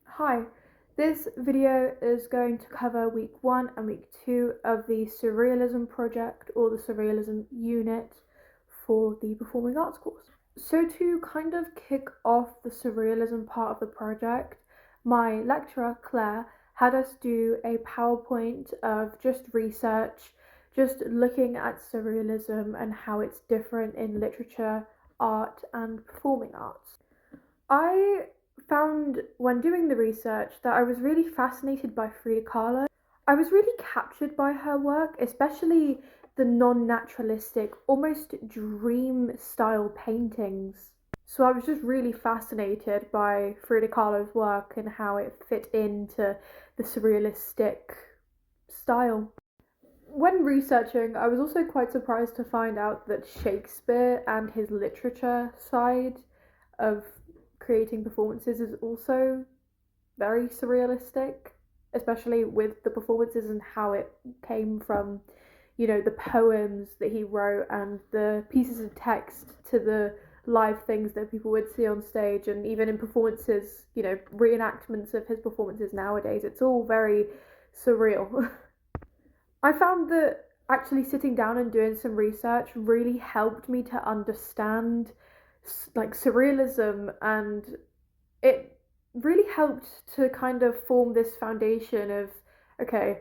Hi, this video is going to cover week 1 and week 2 of the Surrealism Project or the Surrealism unit for the Performing Arts course. So to kind of kick off the Surrealism part of the project, my lecturer Claire had us do a PowerPoint of just research, just looking at Surrealism and how it's different in literature, art and performing arts. I found when doing the research that I was really fascinated by Frida Kahlo. I was really captured by her work, especially the non-naturalistic, almost dream style paintings. So I was just really fascinated by Frida Kahlo's work and how it fit into the surrealistic style. When researching, I was also quite surprised to find out that Shakespeare and his literature side of creating performances is also very surrealistic, especially with the performances and how it came from, the poems that he wrote and the pieces of text to the live things that people would see on stage, and even in performances, reenactments of his performances nowadays. It's all very surreal. I found that actually sitting down and doing some research really helped me to understand like surrealism, and it really helped to kind of form this foundation of, okay,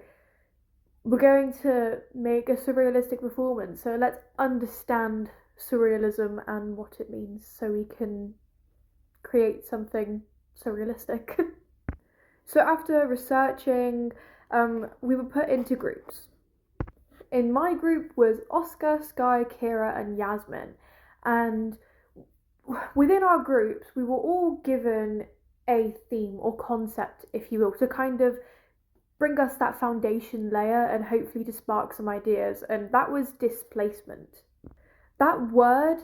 we're going to make a surrealistic performance, so let's understand surrealism and what it means so we can create something surrealistic. So after researching, we were put into groups. In my group was Oscar, Sky, Kira and Yasmin, and within our groups we were all given a theme or concept, if you will, to kind of bring us that foundation layer and hopefully to spark some ideas, and that was displacement. That word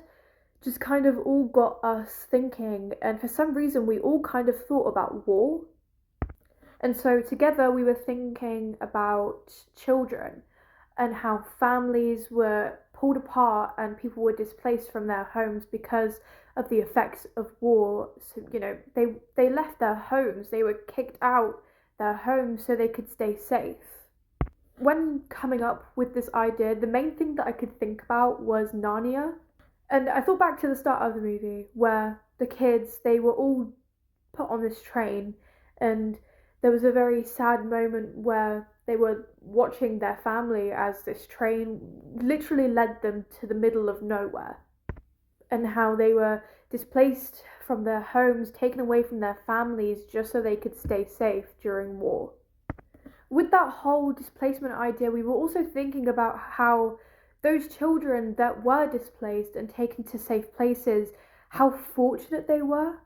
just kind of all got us thinking, and for some reason we all kind of thought about war. And so together we were thinking about children and how families were pulled apart and people were displaced from their homes because of the effects of war. So, they left their homes, they were kicked out their homes so they could stay safe. When coming up with this idea, the main thing that I could think about was Narnia. And I thought back to the start of the movie where the kids, they were all put on this train, and there was a very sad moment where they were watching their family as this train literally led them to the middle of nowhere, and how they were displaced from their homes, taken away from their families just so they could stay safe during war. With that whole displacement idea, we were also thinking about how those children that were displaced and taken to safe places, how fortunate they were.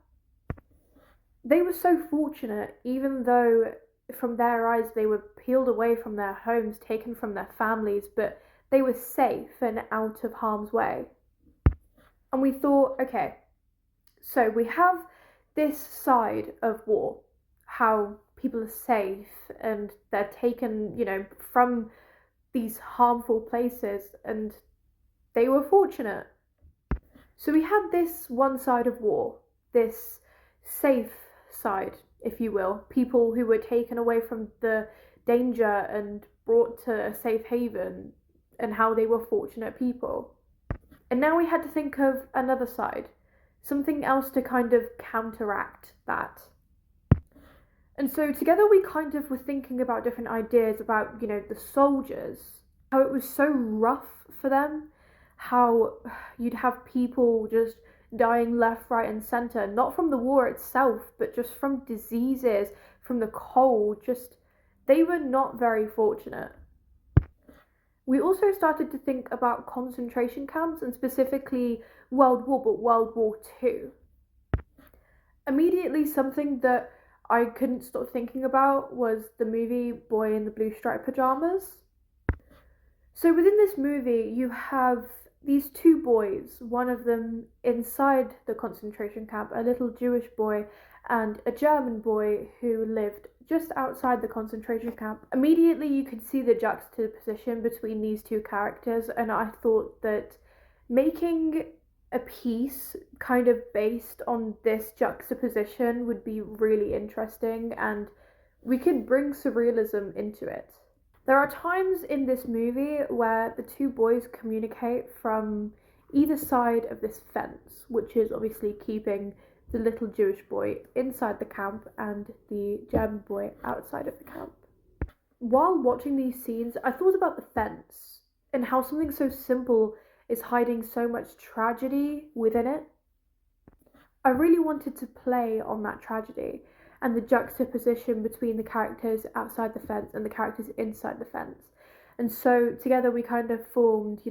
They were so fortunate, even though from their eyes they were peeled away from their homes, taken from their families, but they were safe and out of harm's way. And we thought, okay, so we have this side of war, how people are safe and they're taken, from these harmful places, and they were fortunate. So we had this one side of war, this safe side, if you will, people who were taken away from the danger and brought to a safe haven, and how they were fortunate people. And now we had to think of another side, something else to kind of counteract that. And so together we kind of were thinking about different ideas about, the soldiers, how it was so rough for them, how you'd have people just dying left, right and centre, not from the war itself, but just from diseases, from the cold, just they were not very fortunate. We also started to think about concentration camps, and specifically World War, but World War II. Immediately, something that I couldn't stop thinking about was the movie Boy in the Blue Striped Pajamas. So within this movie, you have these two boys, one of them inside the concentration camp, a little Jewish boy, and a German boy who lived just outside the concentration camp. Immediately you could see the juxtaposition between these two characters, and I thought that making a piece kind of based on this juxtaposition would be really interesting, and we could bring surrealism into it. There are times in this movie where the two boys communicate from either side of this fence, which is obviously keeping the little Jewish boy inside the camp and the German boy outside of the camp. While watching these scenes, I thought about the fence and how something so simple is hiding so much tragedy within it. I really wanted to play on that tragedy and the juxtaposition between the characters outside the fence and the characters inside the fence. And so together we kind of formed,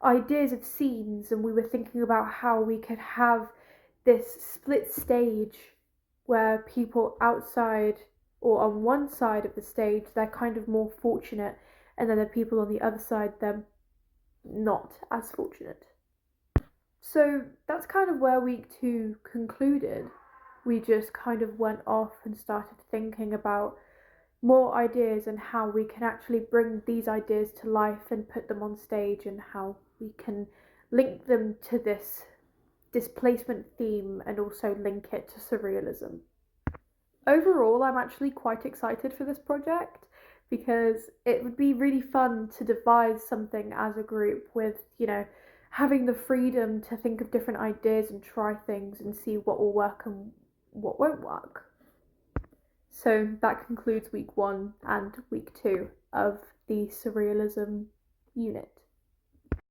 ideas of scenes, and we were thinking about how we could have this split stage where people outside or on one side of the stage they're kind of more fortunate, and then the people on the other side they're not as fortunate. So that's kind of where week 2 concluded. We just kind of went off and started thinking about more ideas and how we can actually bring these ideas to life and put them on stage, and how we can link them to this displacement theme and also link it to surrealism. Overall, I'm actually quite excited for this project because it would be really fun to devise something as a group with, having the freedom to think of different ideas and try things and see what will work and what won't work. So that concludes week 1 and week 2 of the Surrealism unit.